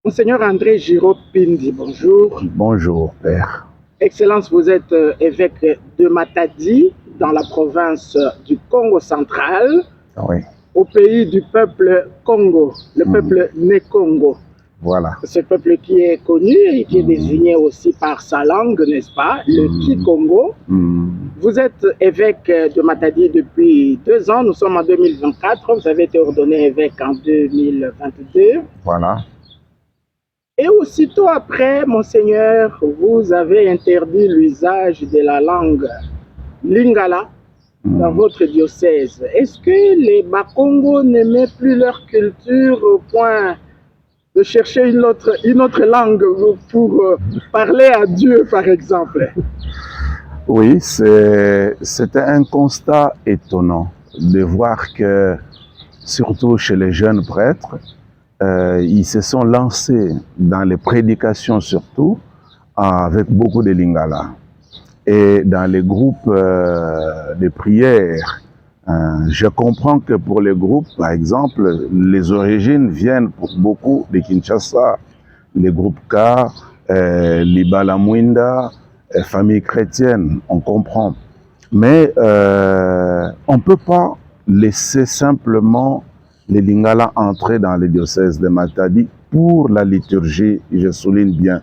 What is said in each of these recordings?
Monseigneur André Giraud Pindi, bonjour. Bonjour, Père. Excellence, vous êtes évêque de Matadi, dans la province du Congo central, Oui, au pays du peuple Congo, le peuple né Congo. voilà. Ce peuple qui est connu et qui est désigné aussi par sa langue, n'est-ce pas, le Kikongo. Vous êtes évêque de Matadi depuis 2 ans, nous sommes en 2024, vous avez été ordonné évêque en 2022. Voilà. Et aussitôt après, Monseigneur, vous avez interdit l'usage de la langue lingala dans votre diocèse. Est-ce que les Bakongo n'aimaient plus leur culture au point de chercher une autre langue pour parler à Dieu, par exemple? Oui, c'était un constat étonnant de voir que, surtout chez les jeunes prêtres, ils se sont lancés dans les prédications surtout, avec beaucoup de lingala. Et dans les groupes de prière, je comprends que pour les groupes, par exemple, les origines viennent pour beaucoup de Kinshasa, les groupes K, Libala Mwinda, famille chrétienne, on comprend. Mais on ne peut pas laisser simplement les Lingala entrer dans les diocèses de Matadi pour la liturgie, je souligne bien.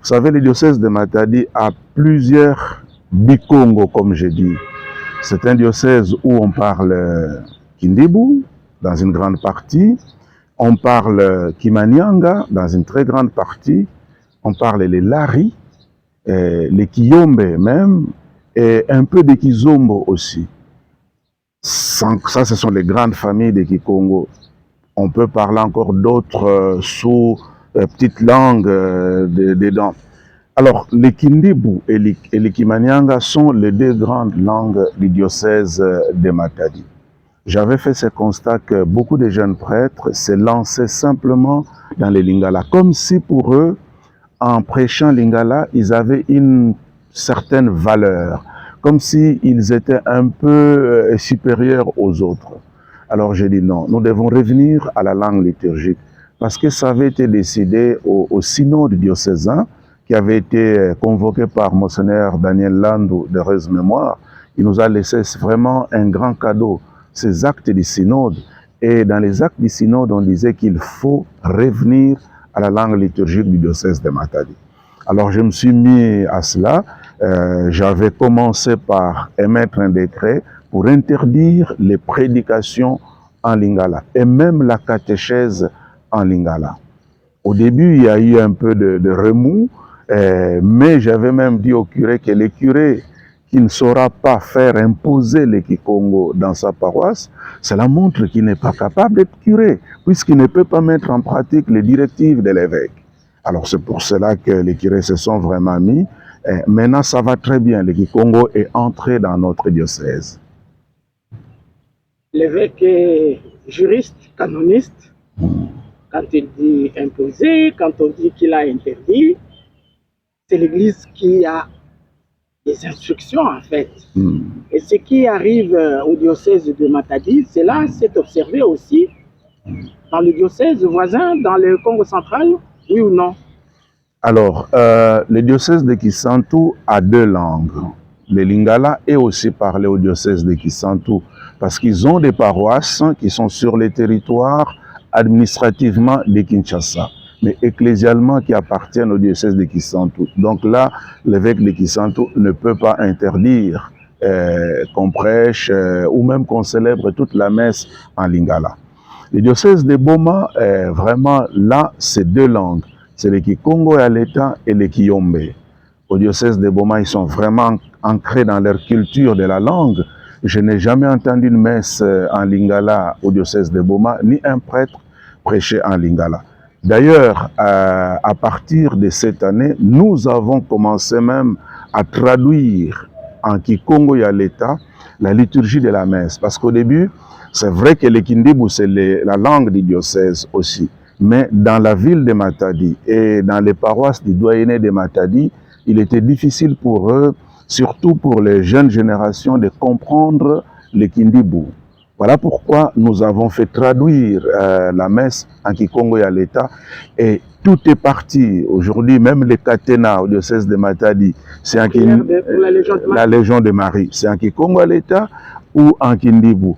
Vous savez, le diocèse de Matadi a plusieurs bikongo, comme je dis. C'est un diocèse où on parle Kindibu, dans une grande partie. On parle Kimanyanga, dans une très grande partie. On parle les Lari, les Kiyombe même, et un peu de Kizombo aussi. Ça, ce sont les grandes familles de Kikongo. On peut parler encore d'autres sous-petites langues dedans. Alors, les Kindibu et les Kimanyanga sont les deux grandes langues du diocèse de Matadi. J'avais fait ce constat que beaucoup de jeunes prêtres se lançaient simplement dans les Lingala, comme si pour eux, en prêchant Lingala, ils avaient une certaine valeur, comme s'ils étaient un peu supérieurs aux autres. Alors j'ai dit non, nous devons revenir à la langue liturgique, parce que ça avait été décidé au synode diocésain, qui avait été convoqué par Monseigneur Daniel Landou d'heureuse mémoire. Il nous a laissé vraiment un grand cadeau, ces actes du synode. Et dans les actes du synode, on disait qu'il faut revenir à la langue liturgique du diocèse de Matadi. Alors je me suis mis à cela. J'avais commencé par émettre un décret pour interdire les prédications en lingala et même la catéchèse en lingala. Au début, il y a eu un peu de remous, mais j'avais même dit au curé que le curé qui ne saura pas faire imposer les Kikongo dans sa paroisse, cela montre qu'il n'est pas capable d'être curé, puisqu'il ne peut pas mettre en pratique les directives de l'évêque. Alors c'est pour cela que les curés se sont vraiment mis. Maintenant, ça va très bien. Le Kikongo est entré dans notre diocèse. L'évêque est juriste, canoniste. Quand il dit imposer, quand on dit qu'il a interdit, c'est l'Église qui a des instructions en fait. Et ce qui arrive au diocèse de Matadi, cela s'est observé aussi dans le diocèse voisin, dans le Congo central, oui ou non? Alors, le diocèse de Kisantu a 2 langues. Le lingala est aussi parlé au diocèse de Kisantu parce qu'ils ont des paroisses qui sont sur les territoires administrativement de Kinshasa, mais ecclésialement qui appartiennent au diocèse de Kisantu. Donc là, l'évêque de Kisantu ne peut pas interdire qu'on prêche ou même qu'on célèbre toute la messe en lingala. Le diocèse de Boma, vraiment là, c'est 2 langues. C'est les Kikongo à l'État et les Kiyombe. Au diocèse de Boma, ils sont vraiment ancrés dans leur culture de la langue. Je n'ai jamais entendu une messe en lingala au diocèse de Boma, ni un prêtre prêcher en lingala. D'ailleurs, à partir de cette année, nous avons commencé même à traduire en Kikongo et à l'État la liturgie de la messe. Parce qu'au début, c'est vrai que le Kindibu, c'est la langue du diocèse aussi. Mais dans la ville de Matadi et dans les paroisses du doyenné de Matadi, il était difficile pour eux, surtout pour les jeunes générations, de comprendre le Kindibu. Voilà pourquoi nous avons fait traduire la messe en Kikongo et à l'État. Et tout est parti. Aujourd'hui, même les Katena au diocèse de Matadi, c'est la Légion de Marie. C'est en Kikongo à l'État ou en Kindibu.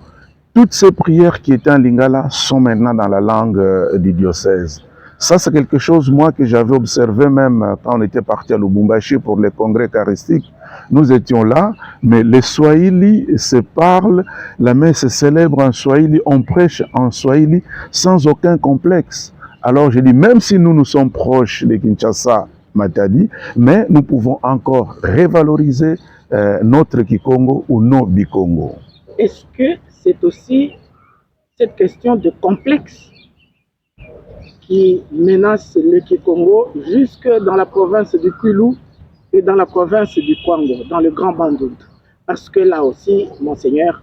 Toutes ces prières qui étaient en lingala sont maintenant dans la langue du diocèse. Ça, c'est quelque chose, moi, que j'avais observé même quand on était parti à Lubumbashi pour les congrès eucharistiques. Nous étions là, mais les Swahili se parlent, la messe se célèbre en Swahili, on prêche en Swahili sans aucun complexe. Alors, je dis, même si nous sommes proches de Kinshasa, Matadi, mais nous pouvons encore revaloriser notre Kikongo ou nos Bikongo. Est-ce que c'est aussi cette question de complexe qui menace le Kikongo jusque dans la province du Kwilu et dans la province du Kwango, dans le Grand Bandundu? Parce que là aussi, Monseigneur,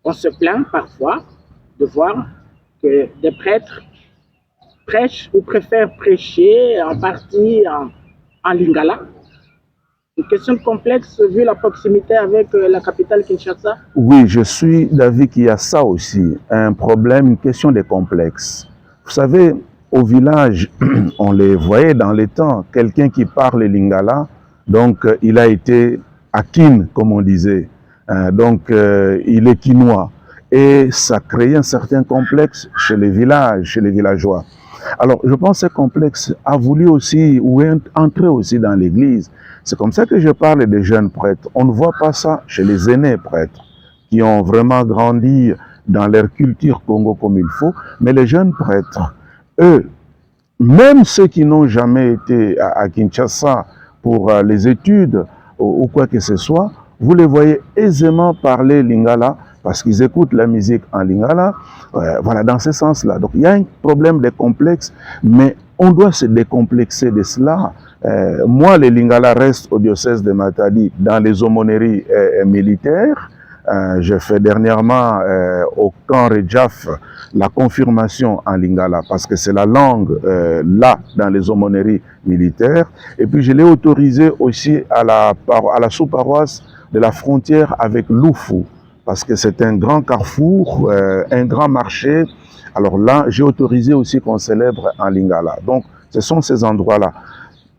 on se plaint parfois de voir que des prêtres prêchent ou préfèrent prêcher en partie en lingala. Une question complexe vu la proximité avec la capitale Kinshasa? Oui, je suis d'avis qu'il y a ça aussi, un problème, une question de complexe. Vous savez, au village, on les voyait dans les temps, quelqu'un qui parle lingala, donc il a été akin, comme on disait, donc il est quinois. Et ça crée un certain complexe chez les villages, chez les villageois. Alors, je pense que ce complexe a voulu aussi, ou entrer aussi dans l'église. C'est comme ça que je parle des jeunes prêtres. On ne voit pas ça chez les aînés prêtres, qui ont vraiment grandi dans leur culture Congo comme il faut. Mais les jeunes prêtres, eux, même ceux qui n'ont jamais été à Kinshasa pour les études ou quoi que ce soit, vous les voyez aisément parler lingala parce qu'ils écoutent la musique en lingala. Voilà, dans ce sens-là. Donc, il y a un problème de complexe, mais on doit se décomplexer de cela. Moi, les lingala restent au diocèse de Matadi dans les aumôneries militaires. J'ai fait dernièrement au camp Redjaf la confirmation en lingala parce que c'est la langue là dans les aumôneries militaires. Et puis je l'ai autorisé aussi à la sous-paroisse de la frontière avec Lufu parce que c'est un grand carrefour, un grand marché. Alors là, j'ai autorisé aussi qu'on célèbre en lingala. Donc ce sont ces endroits-là.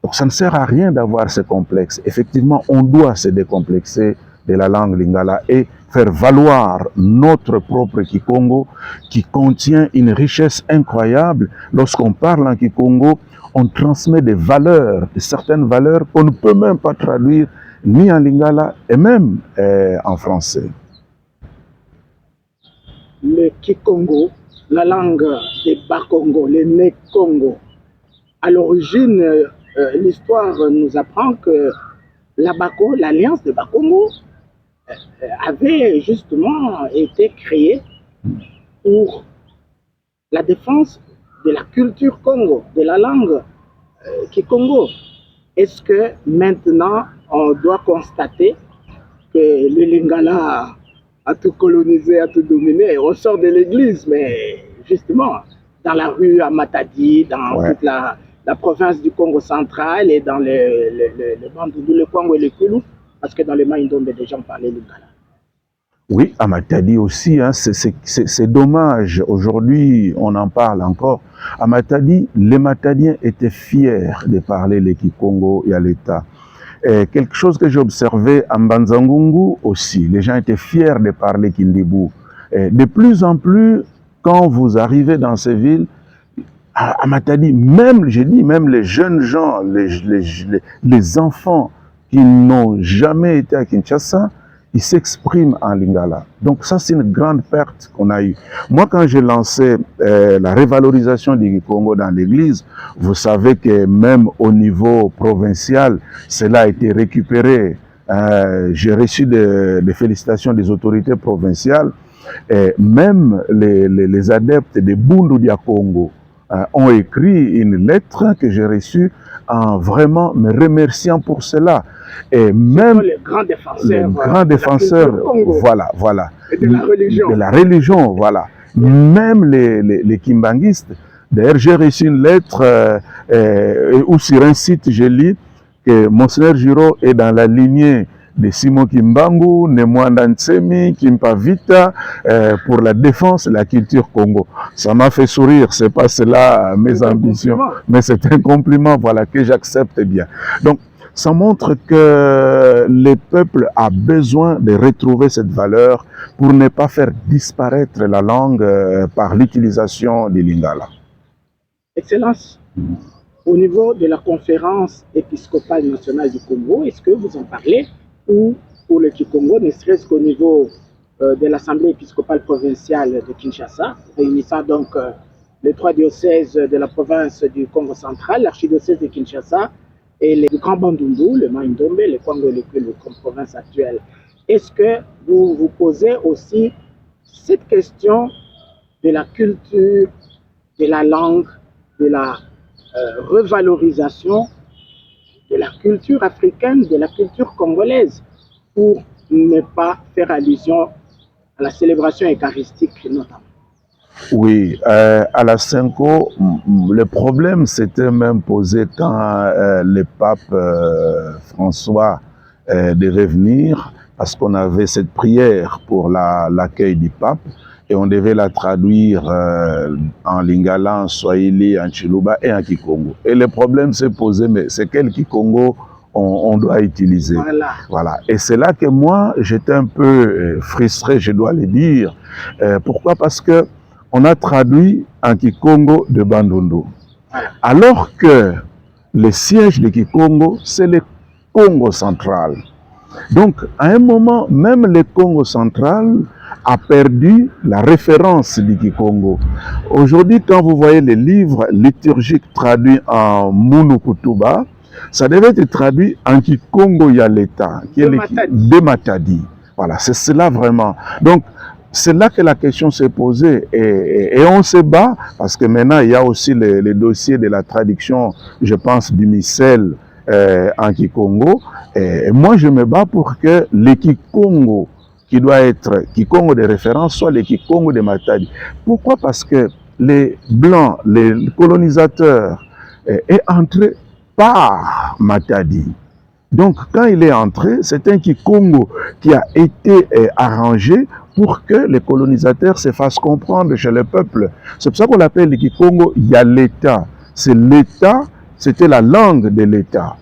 Donc ça ne sert à rien d'avoir ce complexe. Effectivement, on doit se décomplexer de la langue lingala et faire valoir notre propre Kikongo qui contient une richesse incroyable. Lorsqu'on parle en Kikongo, on transmet des valeurs, certaines valeurs qu'on ne peut même pas traduire ni en lingala et même en français. Le Kikongo, la langue des Bakongo, les Né-Congo, à l'origine, l'histoire nous apprend que la Bako, l'alliance de Bakongo, avait justement été créée pour la défense de la culture Congo, de la langue Kikongo. Est-ce que maintenant on doit constater que le lingala a tout colonisé, a tout dominé? On sort de l'église, mais justement dans la rue à Matadi, dans toute la province du Congo central et dans le Bandundu, le Kwango et le Kwilu, parce que dans les Maïndombe, des gens parlaient lingala. Oui, à Matadi aussi, hein, c'est dommage. Aujourd'hui, on en parle encore. À Matadi, les Matadiens étaient fiers de parler le Kikongo et à l'État. Quelque chose que j'ai observé à Mbanzangungu aussi, les gens étaient fiers de parler Kindibu. De plus en plus, quand vous arrivez dans ces villes, à Matadi, même, j'ai dit, même les jeunes gens, les enfants qui n'ont jamais été à Kinshasa, ils s'expriment en lingala. Donc ça, c'est une grande perte qu'on a eue. Moi, quand j'ai lancé la révalorisation du Congo dans l'église, vous savez que même au niveau provincial, cela a été récupéré. J'ai reçu des félicitations des autorités provinciales. Et même les adeptes de Bundu dia Congo ont écrit une lettre que j'ai reçue en vraiment me remerciant pour cela. Et même les grands défenseurs, voilà, et de la religion. De la religion, voilà. Même les kimbanguistes. D'ailleurs, j'ai reçu une lettre où sur un site, je lis que Monseigneur Giraud est dans la lignée de Simon Kimbangu, Nemwanda Ntsemi, Kimpavita, pour la défense de la culture Congo. Ça m'a fait sourire, c'est pas cela mes ambitions, mais c'est un compliment, voilà, que j'accepte bien. Donc, ça montre que le peuple a besoin de retrouver cette valeur pour ne pas faire disparaître la langue par l'utilisation du lingala. Excellence, au niveau de la conférence épiscopale nationale du Congo, est-ce que vous en parlez, ou pour le Kikongo, ne serait-ce qu'au niveau de l'Assemblée épiscopale provinciale de Kinshasa, réunissant donc les 3 diocèses de la province du Congo central, l'archidiocèse de Kinshasa et le Grand Bandundu, le Mai-Ndombe, le Congo comme province actuelle. Est-ce que vous vous posez aussi cette question de la culture, de la langue, de la revalorisation de la culture africaine, de la culture congolaise, pour ne pas faire allusion à la célébration eucharistique notamment? Oui, à la Cinco, le problème s'était même posé quand le pape François devait venir, parce qu'on avait cette prière pour l'accueil du pape, et on devait la traduire en lingala, en swahili, en chiluba et en kikongo. Et le problème s'est posé, mais c'est quel kikongo on doit utiliser? Voilà. Et c'est là que moi, j'étais un peu frustré, je dois le dire. Pourquoi? Parce que on a traduit en Kikongo de Bandundu. Alors que le siège de Kikongo, c'est le Congo central. Donc, à un moment, même le Congo central a perdu la référence du Kikongo. Aujourd'hui, quand vous voyez les livres liturgiques traduits en Munukutuba, ça devait être traduit en Kikongo Yaleta, qui est de Matadi. Voilà, c'est cela vraiment. Donc, c'est là que la question s'est posée et on se bat parce que maintenant il y a aussi les dossiers de la traduction, je pense, du missel en Kikongo. Et moi je me bats pour que le Kikongo qui doit être Kikongo de référence soit le Kikongo de Matadi. Pourquoi? Parce que les Blancs, les colonisateurs, est entré par Matadi. Donc, quand il est entré, c'est un Kikongo qui a été arrangé pour que les colonisateurs se fassent comprendre chez le peuple. C'est pour ça qu'on l'appelle le Kikongo Yaleta. C'est l'État, c'était la langue de l'État.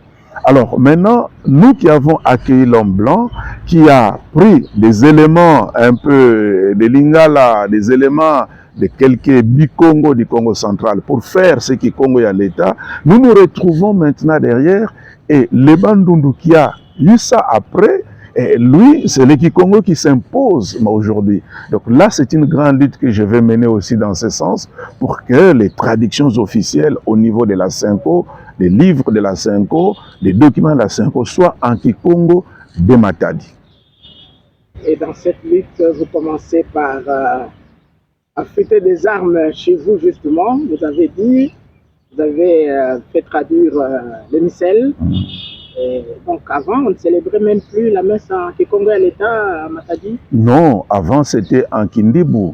Alors maintenant, nous qui avons accueilli l'homme blanc, qui a pris des éléments un peu de lingala, des éléments de quelques bikongo du Congo central pour faire ce Kikongo Yaleta, nous nous retrouvons maintenant derrière. Et le Bandundu qui a eu ça après, et lui, c'est le Kikongo qui s'impose aujourd'hui. Donc là, c'est une grande lutte que je vais mener aussi dans ce sens pour que les traductions officielles au niveau de la Cinco, les livres de la Cinco, les documents de la Cinco soient en Kikongo de Matadi. Et dans cette lutte, vous commencez par affûter des armes chez vous, justement. Vous avez dit, vous avez fait traduire le missel. Et donc avant, on ne célébrait même plus la messe en Kikongo à l'État à Matadi? Non, avant c'était en Kindibu.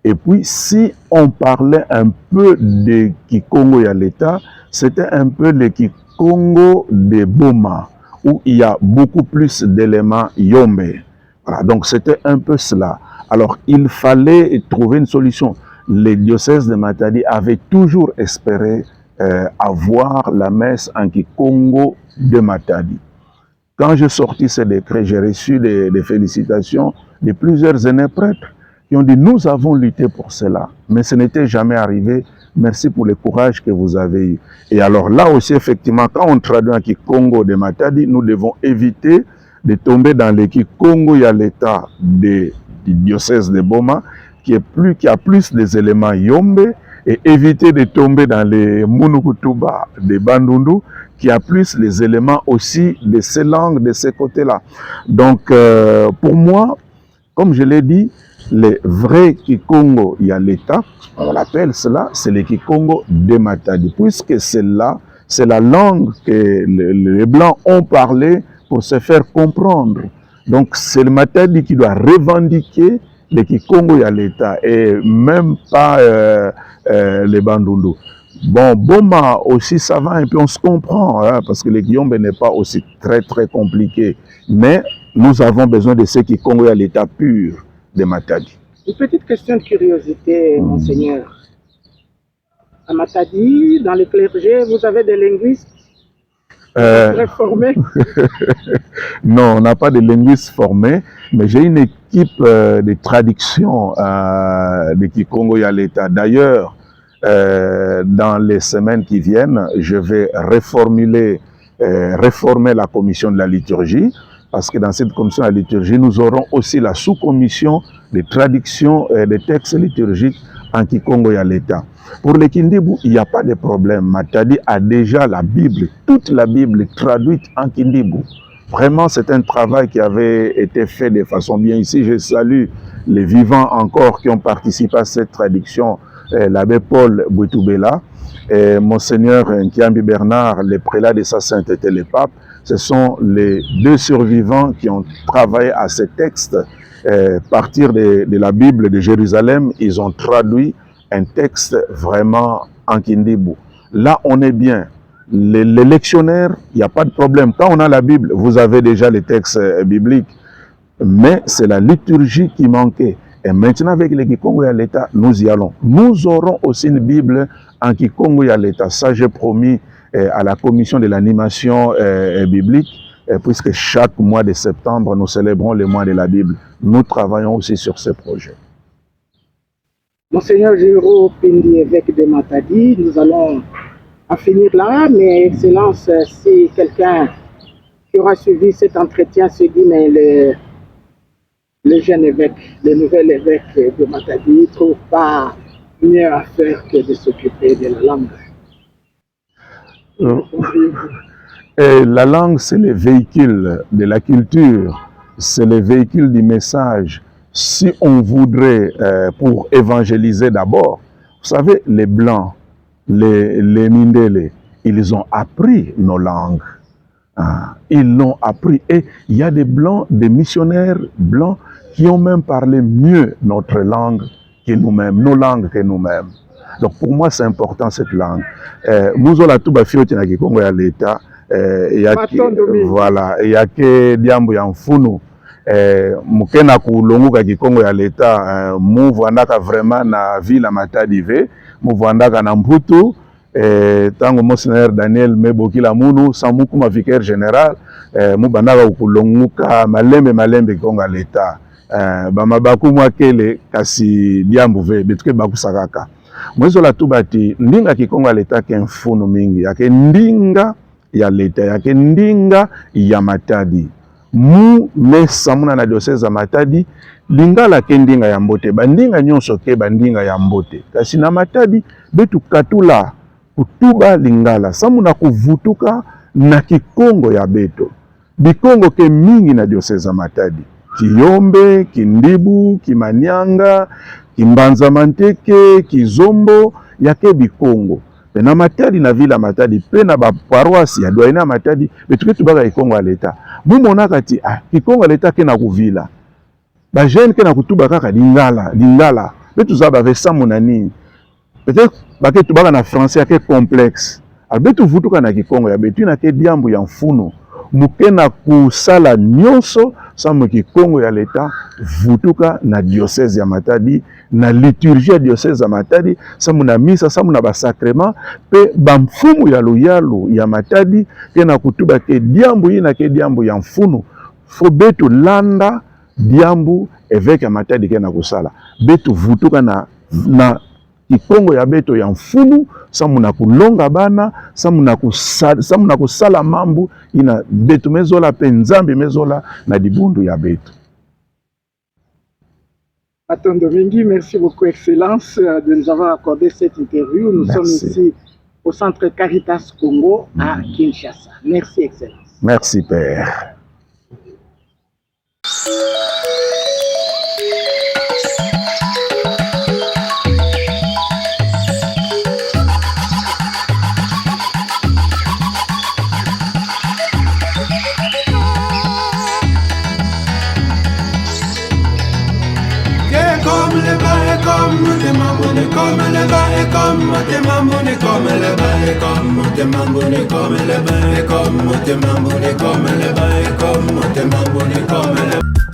Et puis si on parlait un peu de Kikongo à l'État, c'était un peu le Kikongo de Boma, où il y a beaucoup plus d'éléments Yombe. Voilà, donc c'était un peu cela. Alors il fallait trouver une solution. Les diocèses de Matadi avaient toujours espéré avoir la messe en Kikongo de Matadi. Quand j'ai sorti ce décret, j'ai reçu des félicitations de plusieurs aînés prêtres qui ont dit « Nous avons lutté pour cela, mais ce n'était jamais arrivé. Merci pour le courage que vous avez eu. » Et alors là aussi, effectivement, quand on traduit en Kikongo de Matadi, nous devons éviter de tomber dans le Kikongo Yaleta du diocèse de Boma, qui a plus des éléments Yombe, et éviter de tomber dans les Munukutuba de Bandundu, qui a plus les éléments aussi de ces langues, de ces côtés-là. Donc, pour moi, comme je l'ai dit, les vrais Kikongo Yaleta, on l'appelle cela, c'est les Kikongo de Matadi, puisque celle-là, c'est la langue que les Blancs ont parlé pour se faire comprendre. Donc, c'est le Matadi qui doit revendiquer les Kikongo Yaleta et même pas les Bandundu. Bon, Boma aussi, ça va un peu, on se comprend, hein, parce que le Guillaume n'est pas aussi très compliqué. Mais nous avons besoin de ceux qui conduisent à l'état pur de Matadi. Une petite question de curiosité, Monseigneur. À Matadi, dans le clergé, vous avez des linguistes très formés? Non, on n'a pas de linguistes formés, mais j'ai une équipe de traduction de Kikongo à l'État. D'ailleurs, dans les semaines qui viennent, je vais réformer la commission de la liturgie, parce que dans cette commission de la liturgie, nous aurons aussi la sous-commission de traduction des textes liturgiques en Kikongo à l'État. Pour les Kindibu, il n'y a pas de problème. Matadi a déjà la Bible, toute la Bible traduite en Kindibu. Vraiment, c'est un travail qui avait été fait de façon bien ici. Je salue les vivants encore qui ont participé à cette traduction. L'abbé Paul Boutubela, Monseigneur Nkiambi Bernard, le prélat de sa sainteté, le pape. Ce sont les deux survivants qui ont travaillé à ce texte. Partir de la Bible de Jérusalem, ils ont traduit un texte vraiment en Kindibu. Là, on est bien. Les lectionnaires, il n'y a pas de problème. Quand on a la Bible, vous avez déjà les textes bibliques. Mais c'est la liturgie qui manquait. Et maintenant, avec les Kikongo à l'État, nous y allons. Nous aurons aussi une Bible en Kikongo à l'État. Ça, j'ai promis à la commission de l'animation biblique, puisque chaque mois de septembre, nous célébrons le mois de la Bible. Nous travaillons aussi sur ce projet. Monseigneur Giro Pindi, évêque de Matadi, nous allons en finir là, mais Excellence, si quelqu'un qui aura suivi cet entretien se dit, mais le jeune évêque, le nouvel évêque de Matadi, ne trouve pas mieux à faire que de s'occuper de la langue. Et la langue, c'est le véhicule de la culture, c'est le véhicule du message. Si on voudrait, pour évangéliser d'abord, vous savez, les Blancs, les Mindele, ils ont appris nos langues. Hein, ils l'ont appris. Et il y a des Blancs, des missionnaires Blancs, qui ont même parlé mieux notre langue que nous-mêmes, nos langues que nous-mêmes. Donc pour moi, c'est important cette langue. Muzola tuba fioti na Kikongo ya l'État. Voilà, il y a que diambo ya mfunu. Mukena kulonguka Kikongo ya l'État, muvandaka vraiment na ville Matadi ve, muvandaka na Mputu, tango Monseigneur Daniel Mebokila Munu, Samukuma vicaire général, mubandaka kulonguka malembe Kikongo ya l'État. Bamabaku mwakele kasi diambo ve, betuke baku sakaka. Mwezo la tubati, ndinga Kikongo ya l'État ke mfunu mingi, yake ndinga ya l'État, yake ndinga ya Matadi. Mu mesa muna na diocese ya Matadi, lingala ke ndinga ya mbote, bandinga nyonso ke bandinga ya mbote. Kasi na Matadi, betu katula, kutuba lingala, samuna kuvutuka na Kikongo ya beto. Bikongo ke mingi na diocese ya Matadi. Kiyombe, Kindibu, Kimanyanga, Kimbanza Manteke, Kizombo, yake Bikongo. Na Matadi na vila Matadi, pe na ba paroisse ya doyena Matadi, betuke tubaka Kikongo ya l'État. Mumona kati, Kikongo ya l'État ke na kuvila. Ba jeune ke na kutuba kaka lingala. Betu za ba vesa monani. Peut-être bake tubaka na français yake complexe. Alors betu vutuka na Kikongo ya betu na ke diambu ya mfuno. Mukena kusala nyonso samu Kikongo ya l'État vutuka na diocèse ya Matadi, na liturgie ya diocèse ya Matadi, samu na misa, samu na basacrement, pe bamfumu ya luyalu ya Matadi, kena kutuba ke diambu ina ke diambu ya mfuno, fo betu landa diambu évêque ya Matadi kena kusala. Betu vutuka na Kikongo ya beto ya mfunu, samuna kulonga bana, samuna kusala mambu, ina betu mezola penzambi mezola na dibundu ya beto. Attends Domingue, merci beaucoup Excellence de nous avoir accordé cette interview. Nous sommes ici au centre Caritas Congo à Kinshasa. Merci Excellence. Merci Père. Comme le bas et comme le bas et comme motema mbuni comme le bain, comme motema mbuni comme le bain, comme motema mbuni comme le bain, comme motema mbuni comme le bain.